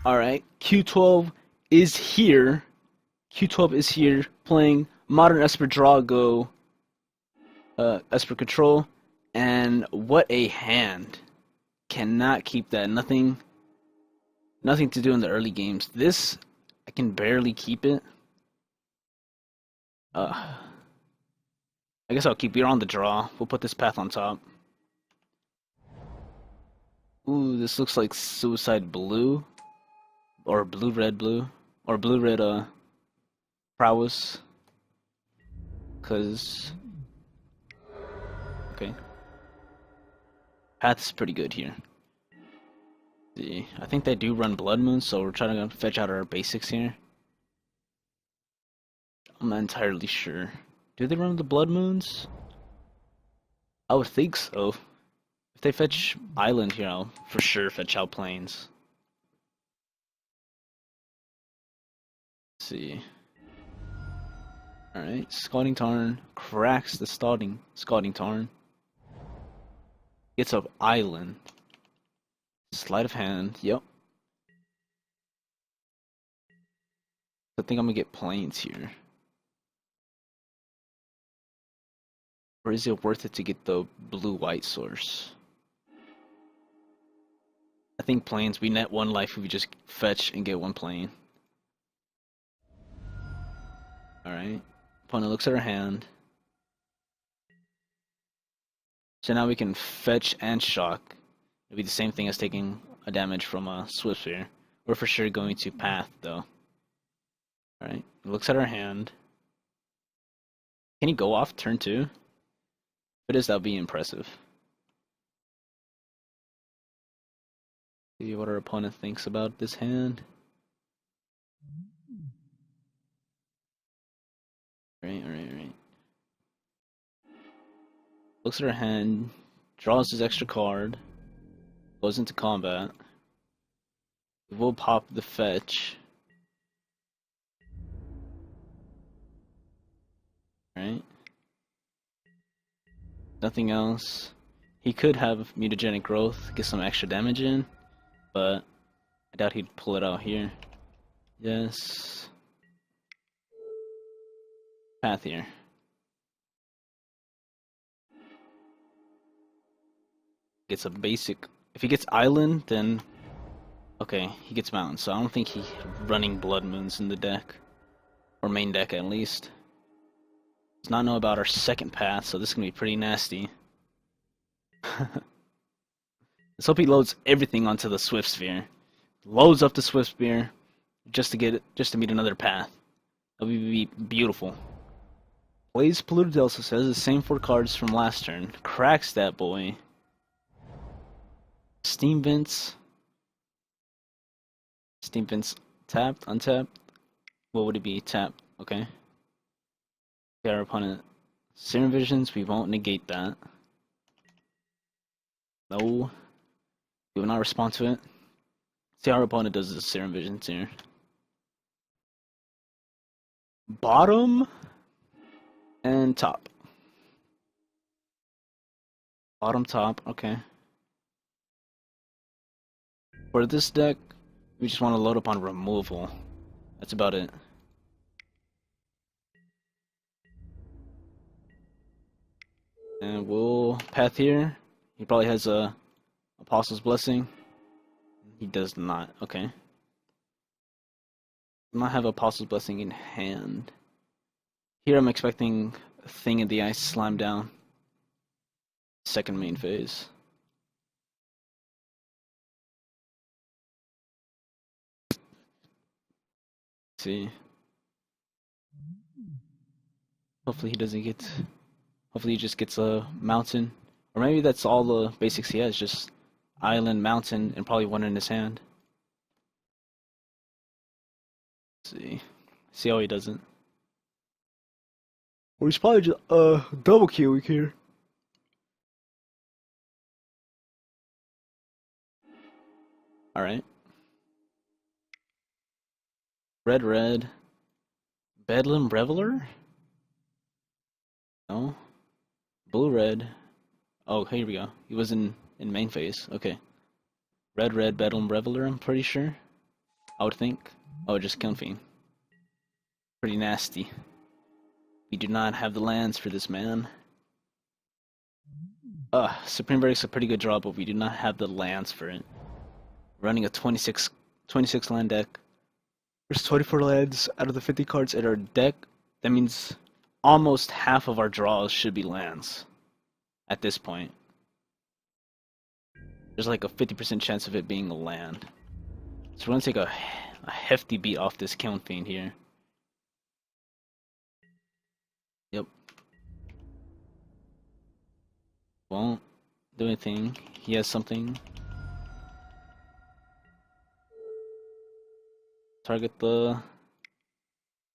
Alright, Q12 is here. Q12 is here playing Modern Esper Drago, Esper Control, and what a hand. Cannot keep that. Nothing to do in the early games. This, I can barely keep it. I guess I'll keep it on the draw. We'll put this path on top. Ooh, this looks like Suicide Blue. Or Blue-Red Blue. Or Blue-Red, Prowess. Cause... Okay. Path's pretty good here. See, I think they do run Blood Moon, so we're trying to fetch out our basics here. I'm not entirely sure. Do they run the Blood Moons? I would think so. If they fetch Island here, I'll for sure fetch out Plains. Let's see. Alright, Scalding Tarn cracks the Scalding Tarn. Gets up Island. Sleight of hand, yep. I think I'm gonna get Plains here. Or is it worth it to get the blue-white source? I think Plains, we net one life if we just fetch and get one plane. Alright. Opponent looks at our hand. So now we can fetch and shock. It'll be the same thing as taking a damage from a Swift Sphere. We're for sure going to path though. Alright. Looks at our hand. Can he go off turn 2? If it is, that'll be impressive. See what our opponent thinks about this hand. Right. Looks at our hand, draws his extra card, goes into combat. We'll pop the fetch. Right? Nothing else. He could have mutagenic growth, get some extra damage in, but I doubt he'd pull it out here. Yes. Path here. Gets a basic. If he gets Island, then okay, he gets Mountain. So I don't think he's running Blood Moons in the deck, or main deck at least. Does not know about our second path, so this is gonna be pretty nasty. Let's hope he loads everything onto the Swift Sphere. Loads up the Swift Sphere just to meet another path. That would be beautiful. Plays Polluted Delta, says the same 4 cards from last turn. Cracks that boy. Steam Vents. Steam Vents tapped, untapped. What would it be? Tapped. Okay. Our opponent. Serum Visions, we won't negate that. No. We will not respond to it. See how our opponent does the Serum Visions here. Bottom and top. Bottom, top, okay. For this deck, we just want to load up on removal. That's about it. And we'll path here. He probably has a Apostle's Blessing. He does not. Okay. Does not have Apostle's Blessing in hand. Here I'm expecting a Thing in the Ice slam down. Second main phase. Let's see. Hopefully he doesn't get. Hopefully he just gets a Mountain. Or maybe that's all the basics he has, just Island, Mountain, and probably one in his hand. Let's see. See how he doesn't. Or he's probably just double queuing here. Alright. Red. Bedlam Reveler? No. Blue-red. Oh, here we go. He was in main phase. Okay. Red, Bedlam Reveler, I'm pretty sure. I would think. Oh, just Kiln Fiend. Pretty nasty. We do not have the lands for this, man. Supreme Verdict's a pretty good draw, but we do not have the lands for it. Running a 26 land deck. There's 24 lands out of the 50 cards in our deck. That means almost half of our draws should be lands at this point. There's like a 50% chance of it being a land. So we're gonna take a hefty beat off this Kiln Fiend here. Yep. Won't do anything. He has something. Target the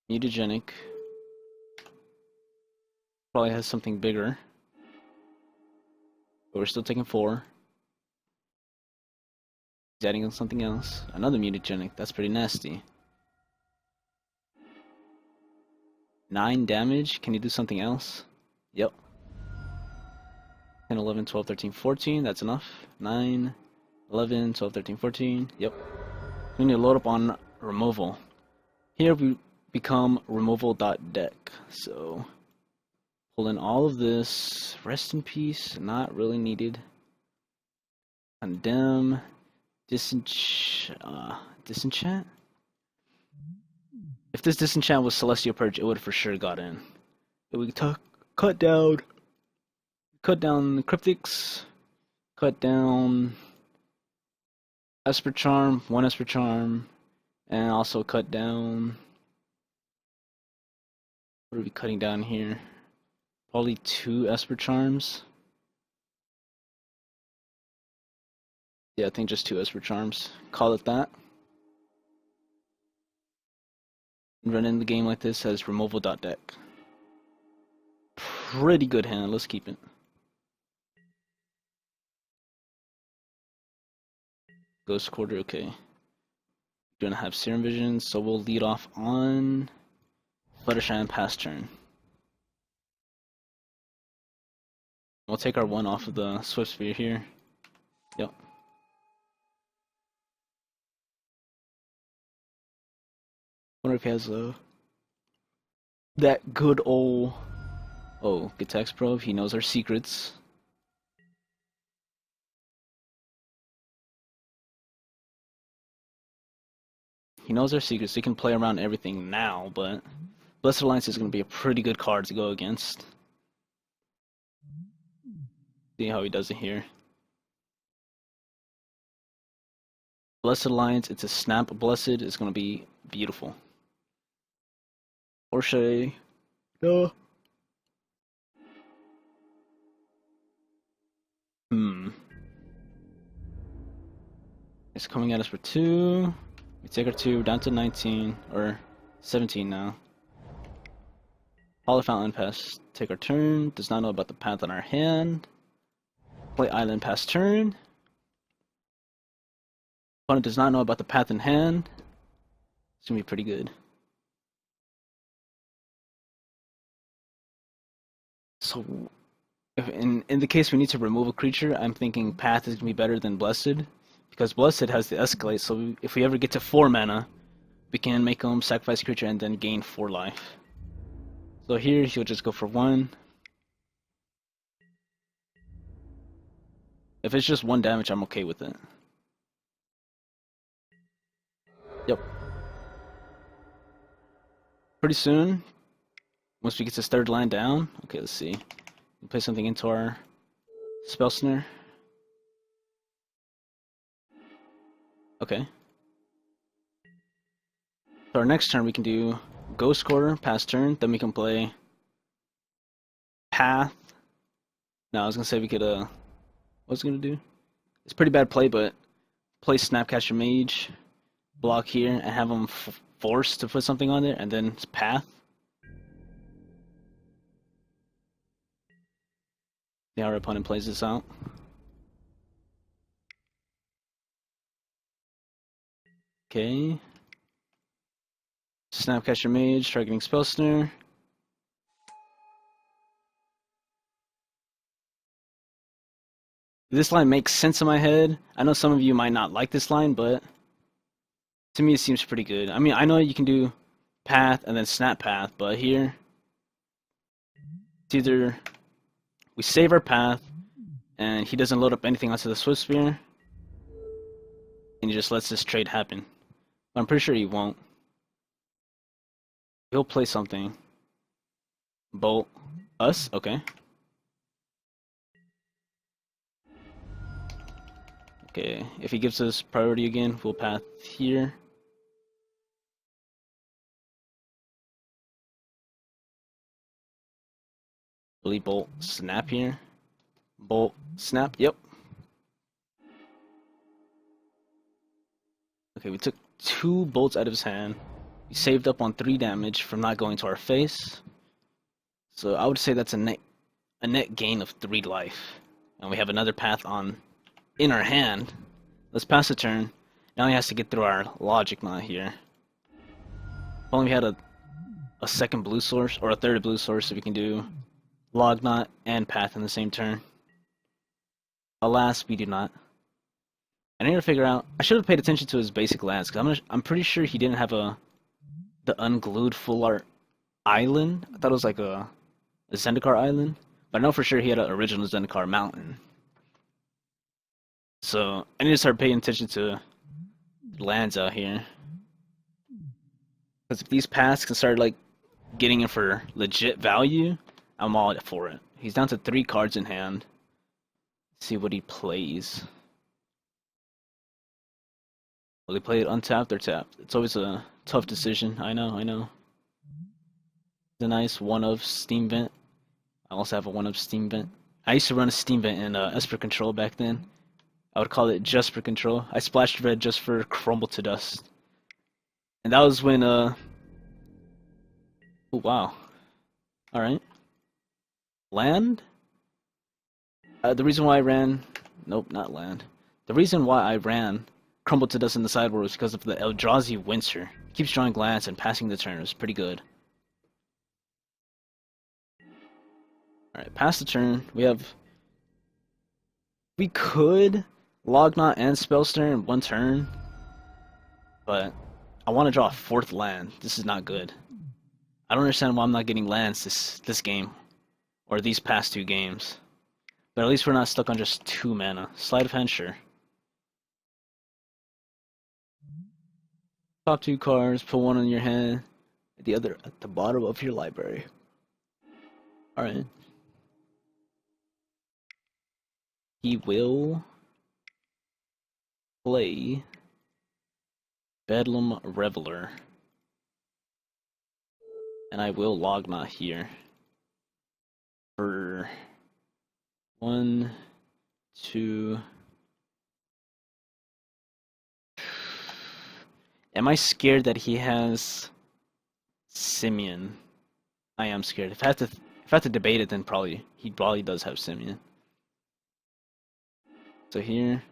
mutagenic. Probably has something bigger. But we're still taking 4. He's adding on something else. Another mutagenic. That's pretty nasty. 9 damage. Can you do something else? Yep. 10, 11, 12, 13, 14. That's enough. 9, 11, 12, 13, 14. Yep. We need to load up on removal. Here we become removal.deck. So pull in all of this. Rest in peace. Not really needed. Condemn. Disenchant? If this Disenchant was Celestial Purge, it would have for sure got in. But we cut down the Cryptics, cut down Esper Charm, 1 Esper Charm, and also cut down... What are we cutting down here? Probably 2 Esper Charms. Yeah, I think just 2 Esper Charms. Call it that. Run in the game like this as removal.deck. Pretty good hand, let's keep it. Ghost Quarter, okay. We're gonna have Serum Visions, so we'll lead off on Fluttershy and pass turn. We'll take our 1 off of the Swift Sphere here. Yep. Wonder if he has that good old... Oh, Gitax Probe, he knows our secrets. He knows our secrets, so he can play around everything now, but Blessed Alliance is going to be a pretty good card to go against. See how he does it here. Blessed Alliance, it's a snap Blessed, it's going to be beautiful. Or should I... No. It's coming at us for 2. We take our 2 down to 19, or 17 now. Hallowed Fountain pass, take our turn. Does not know about the path on our hand. Play Island pass turn. Opponent does not know about the path in hand. It's gonna be pretty good. So, if in the case we need to remove a creature, I'm thinking path is gonna be better than Blessed. Because Blessed has the Escalate, so if we ever get to 4 mana, we can make him sacrifice creature and then gain 4 life. So here, he'll just go for 1. If it's just 1 damage, I'm okay with it. Yep. Pretty soon, once we get this 3rd land down, okay, let's see. We'll play something into our Spell Snare. Okay. So our next turn we can do Ghost Quarter, pass turn, then we can play Path. No, I was gonna say we could what was it gonna do? It's pretty bad play, but play Snapcaster Mage, block here, and have them forced to put something on there, and then Path. See how our opponent plays this out. Okay. Snapcaster Mage, targeting Spell Snare. This line makes sense in my head. I know some of you might not like this line, but To me, it seems pretty good. I mean, I know you can do path and then snap path, but here, it's either we save our path and he doesn't load up anything onto the Swift Spear, and he just lets this trade happen. But I'm pretty sure he won't. He'll play something. Bolt us? Okay. Okay, if he gives us priority again, we'll path here. Will he bolt snap here? Bolt snap, yep. Okay, we took 2 bolts out of his hand. We saved up on 3 damage from not going to our face. So I would say that's a net gain of 3 life. And we have another path on in our hand. Let's pass the turn. Now he has to get through our logic knot here. If only we had a second blue source, or a third blue source, so we can do log knot and path in the same turn. Alas, we do not. I need to figure out. I should have paid attention to his basic lands, because I'm pretty sure he didn't have the unglued full art island. I thought it was like a Zendikar island, but I know for sure he had an original Zendikar mountain. So I need to start paying attention to lands out here, because if these paths can start like getting in for legit value, I'm all for it. He's down to 3 cards in hand. Let's see what he plays. Will he play it untapped or tapped? It's always a tough decision. I know. It's a nice 1 of Steam Vent. I also have a 1 of Steam Vent. I used to run a Steam Vent in Esper Control back then. I would call it just for control. I splashed red just for Crumble to Dust. And that was when, oh wow. Alright. Land? The reason why I ran... Nope, not land. The reason why I ran Crumble to Dust in the sideboard was because of the Eldrazi Wincer. Keeps drawing lands and passing the turn. It was pretty good. Alright, pass the turn. We could Lognot and Spellsnare in 1 turn, but I want to draw a 4th land. This is not good. I don't understand why I'm not getting lands this game, or these past 2 games. But at least we're not stuck on just 2 mana. Sleight of hand, sure. Top 2 cards, put 1 in your hand, the other at the bottom of your library. Alright. He will play Bedlam Reveler. And I will Lognot here. For 1, 2... Am I scared that he has Simian? I am scared. If I have to debate it, then he probably does have Simian. So here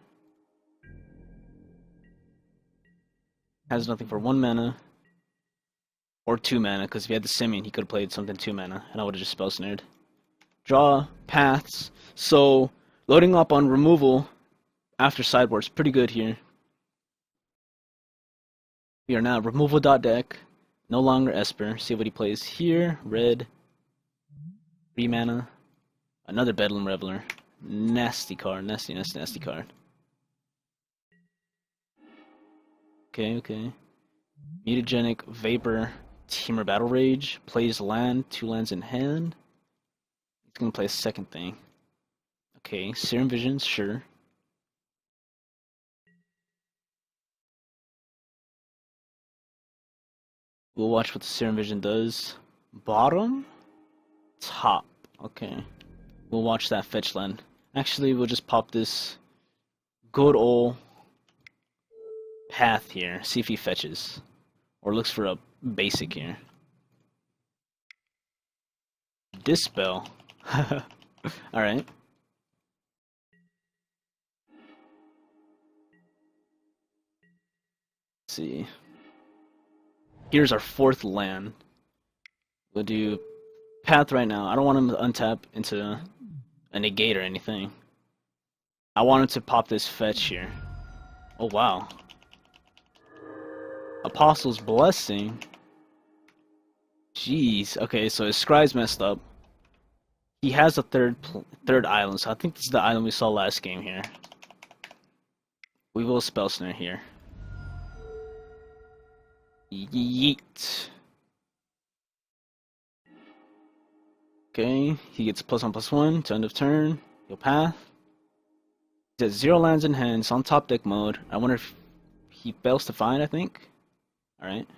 has nothing for 1 mana or 2 mana, because if he had the Simian, he could have played something 2 mana, and I would have just spell snared. Draw paths. So loading up on removal after sideboard is pretty good here. We are now removal.deck, no longer Esper. See what he plays here. Red, 3 mana, another Bedlam Reveler. Nasty card, nasty card. Okay. Mutagenic Vapor, Teamer Battle Rage, plays land, 2 lands in hand. He's gonna play a second thing. Okay, Serum Visions, sure. We'll watch what the Serum Vision does. Bottom? Top. Okay. We'll watch that fetch land. Actually, we'll just pop this good old path here. See if he fetches. Or looks for a basic here. Dispel. Alright. Let's see. Here's our 4th land. We'll do path right now. I don't want him to untap into a negate or anything. I want him to pop this fetch here. Oh wow. Apostle's Blessing. Jeez. Okay, so his scry's messed up. He has a third island, so I think this is the island we saw last game here. We will spell Snare here. Yeet. Okay, he gets +1/+1 to end of turn. He'll path. He has 0 lands in hand. It's on top deck mode. I wonder if he fails to find, I think. Alright.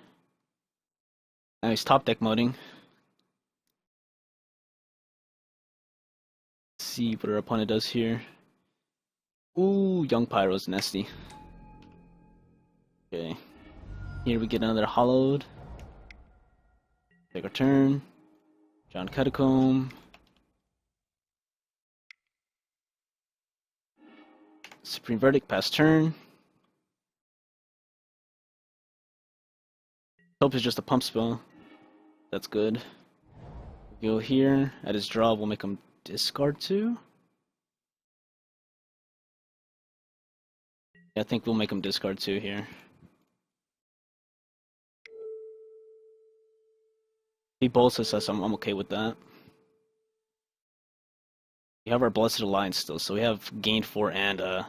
Now he's top deck moding. Let's see what our opponent does here. Ooh, Young Pyro's nasty. Okay. Here we get another Hallowed. Take our turn. John Catacomb. Supreme Verdict, pass turn. Hope is just a pump spell. That's good. We'll go here. At his draw, we'll make him discard 2. Yeah, I think we'll make him discard 2 here. He bolts us, I'm okay with that. We have our Blessed Alliance still, so we have gained 4 and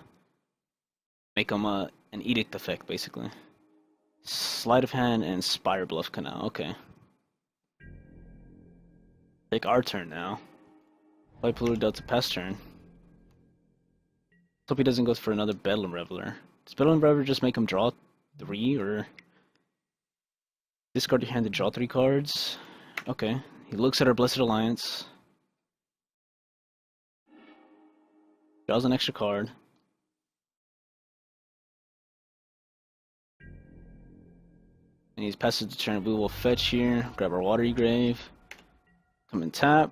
make him an Edict effect, basically. Sleight of Hand and Spire Bluff Canal, okay. Take our turn now. Play Polluted Delta, pass turn. Hope he doesn't go for another Bedlam Reveler. Does Bedlam Reveler just make him draw 3, or discard your hand to draw 3 cards? Okay. He looks at our Blessed Alliance. Draws an extra card. And he passes the turn. We will fetch here, grab our Watery Grave, come and tap.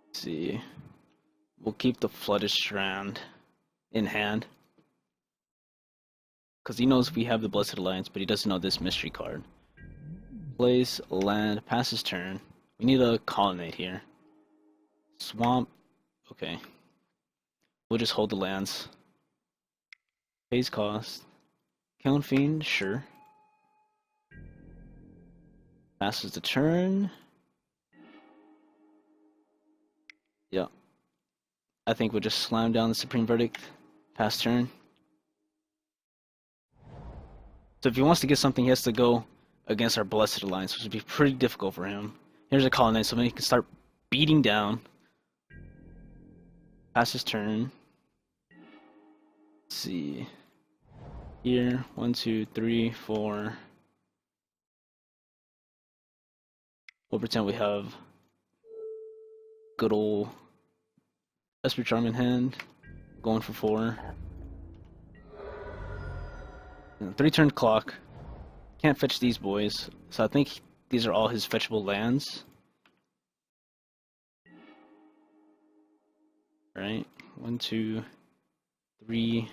Let's see. We'll keep the Flooded Strand in hand. Because he knows we have the Blessed Alliance, but he doesn't know this mystery card. Plays land, passes turn. We need a Colonnade here. Swamp. Okay. We'll just hold the lands. Pays cost. Kiln Fiend, sure. Passes the turn. Yeah. I think we'll just slam down the Supreme Verdict. Pass turn. So if he wants to get something, he has to go against our Blessed Alliance, which would be pretty difficult for him. Here's a Colonnade, so then he can start beating down. Pass his turn. Let's see. Here, 1, 2, 3, 4. We'll pretend we have good old Esper Charm in hand. Going for 4. 3-turn clock. Can't fetch these boys, so I think these are all his fetchable lands. Right? 1, 2, 3.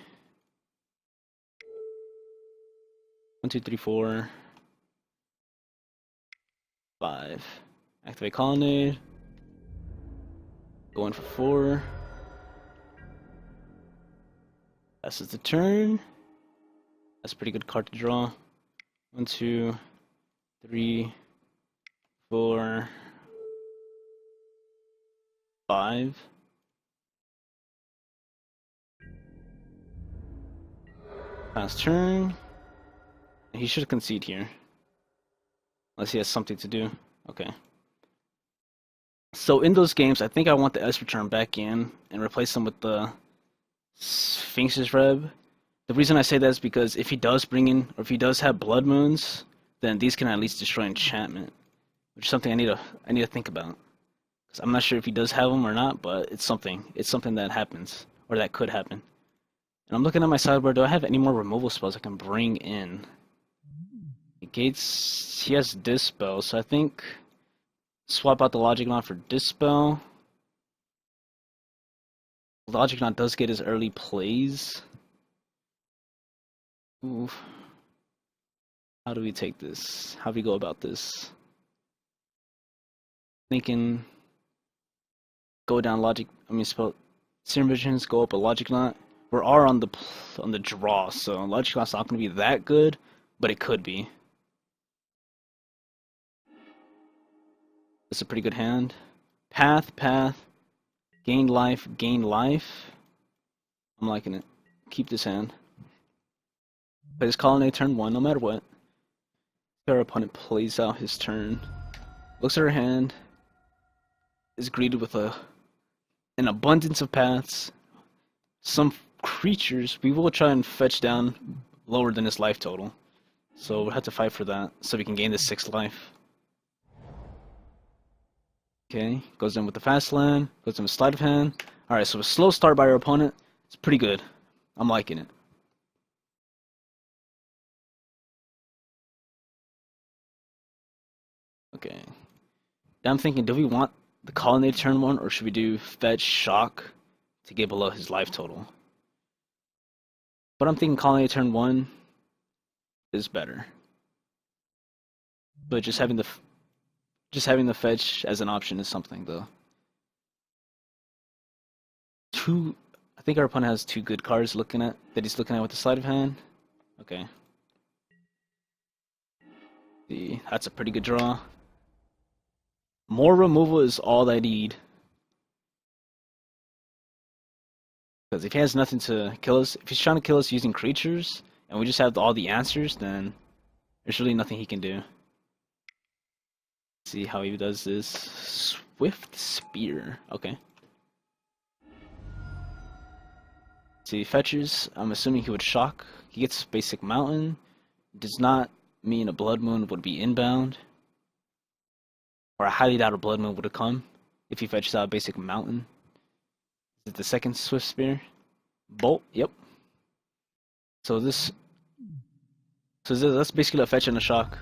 1, 2, 3, 4. 5. Activate Colonnade. Going for 4. Passes the turn. That's a pretty good card to draw. 1, 2, 3, 4, 5. Pass turn. He should concede here. Unless he has something to do. Okay. So in those games, I think I want the Esper Charm back in and replace them with the Sphinx's Reb. The reason I say that is because if he does bring in, or if he does have Blood Moons, then these can at least destroy enchantment, which is something I need to think about. Because I'm not sure if he does have them or not, but it's something. It's something that happens, or that could happen. And I'm looking at my sideboard. Do I have any more removal spells I can bring in? Negates. He has Dispel, so I think swap out the Logic Knot for Dispel. Logic Knot does get his early plays. Ooh. How do we take this? How do we go about this? Thinking go down spell Serum Visions, go up a Logic Knot. We're on the draw, so Logic Knot's not going to be that good, but it could be. It's a pretty good hand. Path, gain life, gain life. I'm liking it. Keep this hand. Play this Colonnade turn 1, no matter what. Our opponent plays out his turn. Looks at her hand. Is greeted with an abundance of paths. Some creatures. We will try and fetch down lower than his life total. So we'll have to fight for that so we can gain the 6 life. Okay, goes in with the fast land, goes in with sleight of hand. Alright, so a slow start by our opponent. It's pretty good. I'm liking it. Okay. Now I'm thinking, do we want the Colonnade turn 1, or should we do fetch shock to get below his life total? But I'm thinking Colonnade turn 1 is better. But just having the fetch as an option is something, though. I think our opponent has 2 good cards that he's looking at with the sleight of hand. Okay. See, that's a pretty good draw. More removal is all I need. Because if he has nothing to kill us, if he's trying to kill us using creatures, and we just have all the answers, then there's really nothing he can do. See how he does this. Swift Spear. Okay. See, fetches. I'm assuming he would shock. He gets basic mountain. Does not mean a blood moon would be inbound. Or I highly doubt a blood moon would have come if he fetches out a basic mountain. Is it the second Swift Spear? Bolt. Yep. So that's basically a fetch and a shock.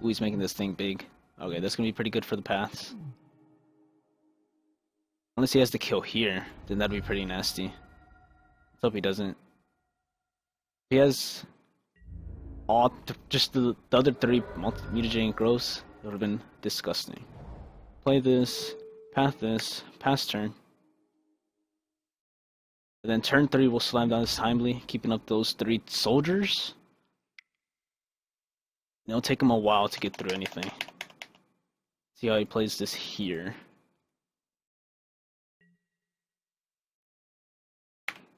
Ooh, he's making this thing big. Okay, that's gonna be pretty good for the paths. Unless he has to kill here, then that'd be pretty nasty. Let's hope he doesn't. If he has just the other 3 mutagen growths, it would have been disgusting. Play this, pass turn. And then turn 3 will slam down his timely, keeping up those 3 soldiers. It'll take him a while to get through anything. See how he plays this here.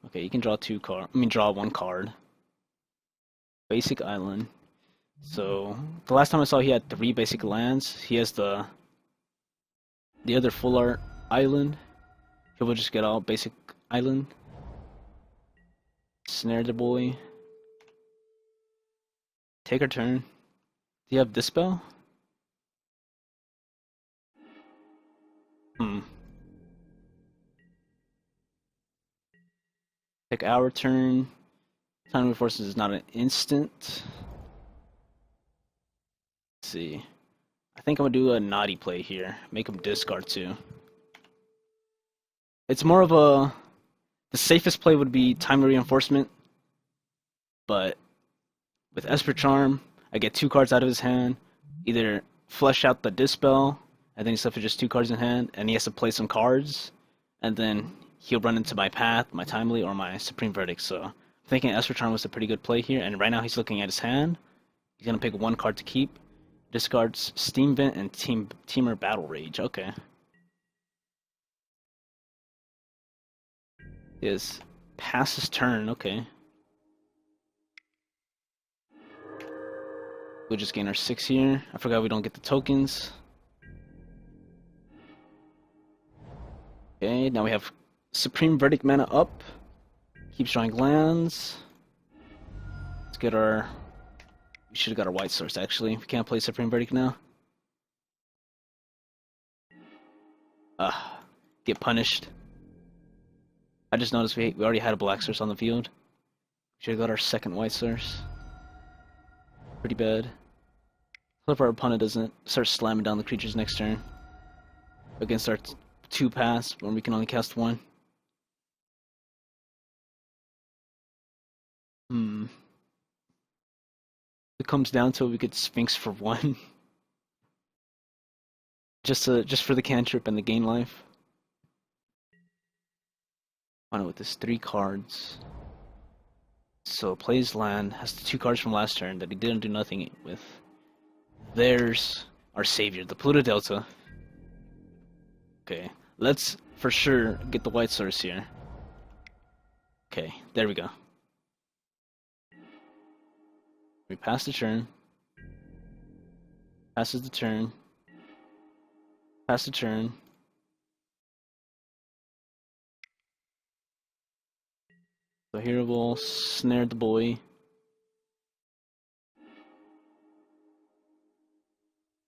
Okay, you can draw draw 1 card. Basic island. So the last time I saw he had 3 basic lands. He has the other full art island. He will just get all basic island. Snare the boy. Take our turn. Do you have Dispel? Take our turn. Time of Forces is not an instant. Let's see. I think I'm gonna do a naughty play here. Make him discard 2. It's more of the safest play would be Timely Reinforcement, but with Esper Charm, I get 2 cards out of his hand. Either flesh out the Dispel, and then he's left with just 2 cards in hand, and he has to play some cards, and then he'll run into my Path, my Timely, or my Supreme Verdict. So I'm thinking Esper Charm was a pretty good play here, and right now he's looking at his hand. He's gonna pick 1 card to keep. Discards Steam Vent and Teamer Battle Rage. Okay. Is pass his turn. Okay. We'll just gain our 6 here. I forgot we don't get the tokens. Okay, now we have Supreme Verdict mana up. Keeps drawing lands. Let's get our... We should have got our white source, actually. We can't play Supreme Verdict now. Get punished. I just noticed we already had a black source on the field. Should have got our second white source. Pretty bad. Hope our opponent doesn't start slamming down the creatures next turn. Against our 2 paths, when we can only cast 1. If it comes down to it, we could Sphinx for 1. just for the cantrip and the gain life. On it with this 3 cards. So plays land, has the 2 cards from last turn that he didn't do nothing with. There's our savior, the Polluted Delta. Okay, let's for sure get the white source here. Okay, there we go. We pass the turn. Passes the turn. Pass the turn. So here we'll snare the boy.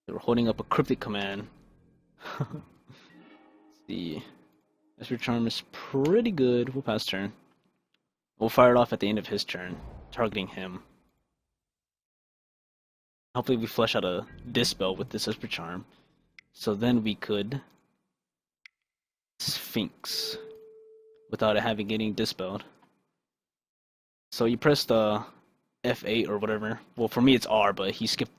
We're holding up a Cryptic Command. Let's see. Esper Charm is pretty good. We'll pass turn. We'll fire it off at the end of his turn, targeting him. Hopefully we flesh out a Dispel with this Esper Charm. So then we could Sphinx without it having getting dispelled. So you press the F8 or whatever. Well, for me it's R, but he skipped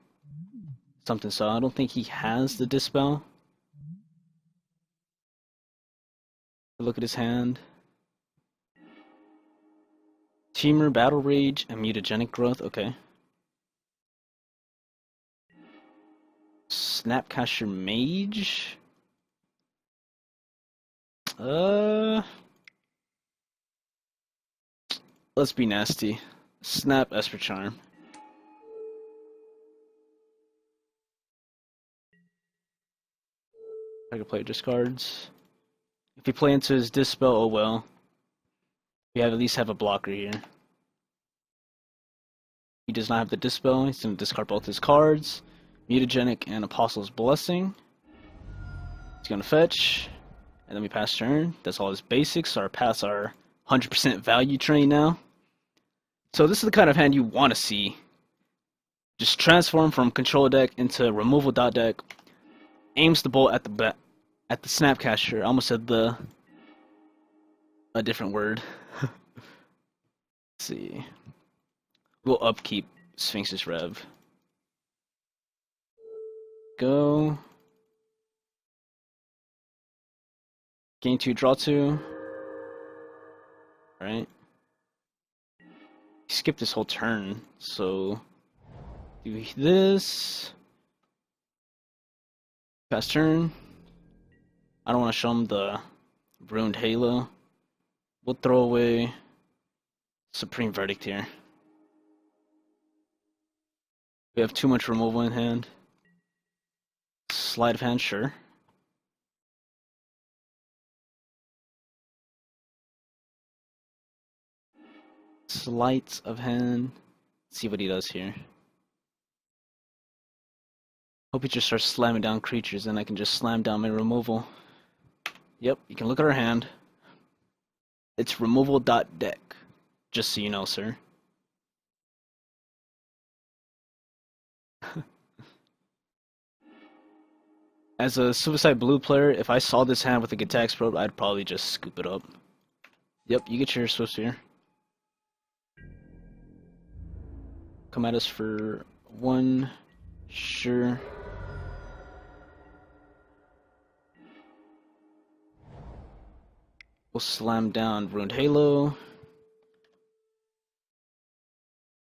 something, so I don't think he has the Dispel. Look at his hand. Teamer, Battle Rage, and Mutagenic Growth, okay. Snapcaster Mage. Let's be nasty. Snap Esper Charm. I can play discards. If you play into his Dispel, oh well. We at least have a blocker here. He does not have the Dispel. He's going to discard both his cards. Mutagenic and Apostle's Blessing. He's going to fetch. And then we pass turn. That's all his basics. Our pass our 100% value train now. So this is the kind of hand you want to see. Just transform from control deck into removal dot deck. Aims the bolt at the Snapcaster. I almost said a different word. Let's see. We'll upkeep Sphinx's Rev. Go. Gain 2, draw 2. Alright. He skipped this whole turn, so do this. Pass turn. I don't want to show him the Ruined Halo. We'll throw away Supreme Verdict here. We have too much removal in hand. Sleight of hand, sure. Sleight of hand. Let's see what he does here. Hope he just starts slamming down creatures and I can just slam down my removal. Yep, you can look at our hand. It's removal.deck. Just so you know, sir. As a Suicide Blue player, if I saw this hand with a Gatax Probe, I'd probably just scoop it up. Yep, you get your Swift here. Come at us for 1. Sure. We'll slam down Ruined Halo.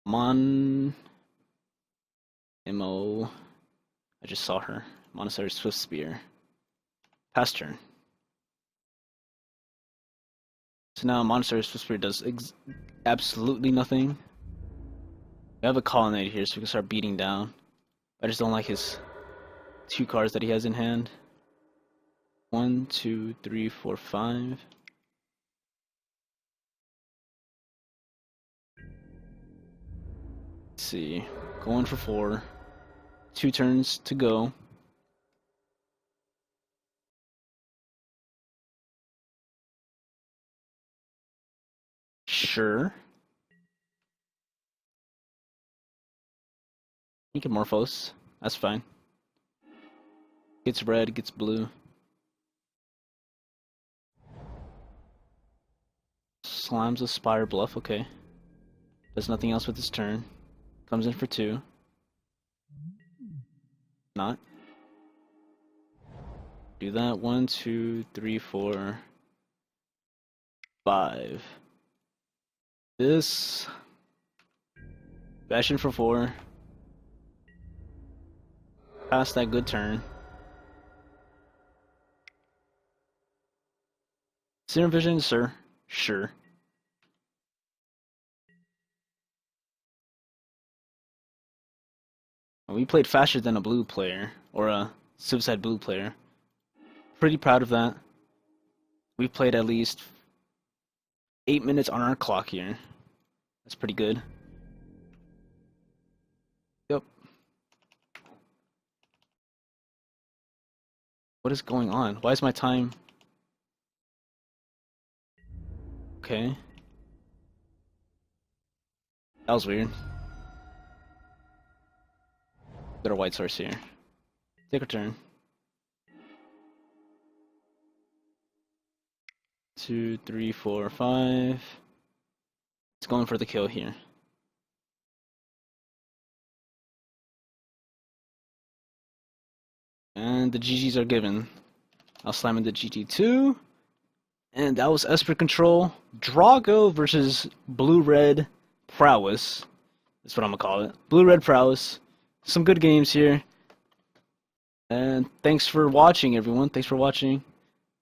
Mon. MO. I just saw her. Monastery Swift Spear. Pass turn. So now Monastery Swift Spear does absolutely nothing. We have a Colonnade here, so we can start beating down. I just don't like his 2 cards that he has in hand. 1, 2, 3, 4, 5. Let's see. Going for 4. 2 turns to go. Sure. He can Morphos. That's fine. Gets red, gets blue. Slimes a Spire Bluff, okay. Does nothing else with his turn. Comes in for 2. Not. Do that. 1, 2, 3, 4, 5. This. Bastion for 4. Pass that good turn. Serum Visions, sir. Sure. We played faster than a blue player, or a Suicide Blue player. Pretty proud of that. We played at least 8 minutes on our clock here. That's pretty good. Yep. What is going on? Why is my time... Okay. That was weird. Got a white source here. Take a turn. 2, 3, 4, 5. It's going for the kill here. And the GGs are given. I'll slam in the GG2. And that was Esper Control. Drago versus Blue-Red Prowess. That's what I'm going to call it. Blue-Red Prowess. Some good games here. And thanks for watching, everyone. Thanks for watching.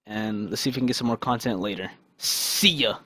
And let's see if we can get some more content later. See ya!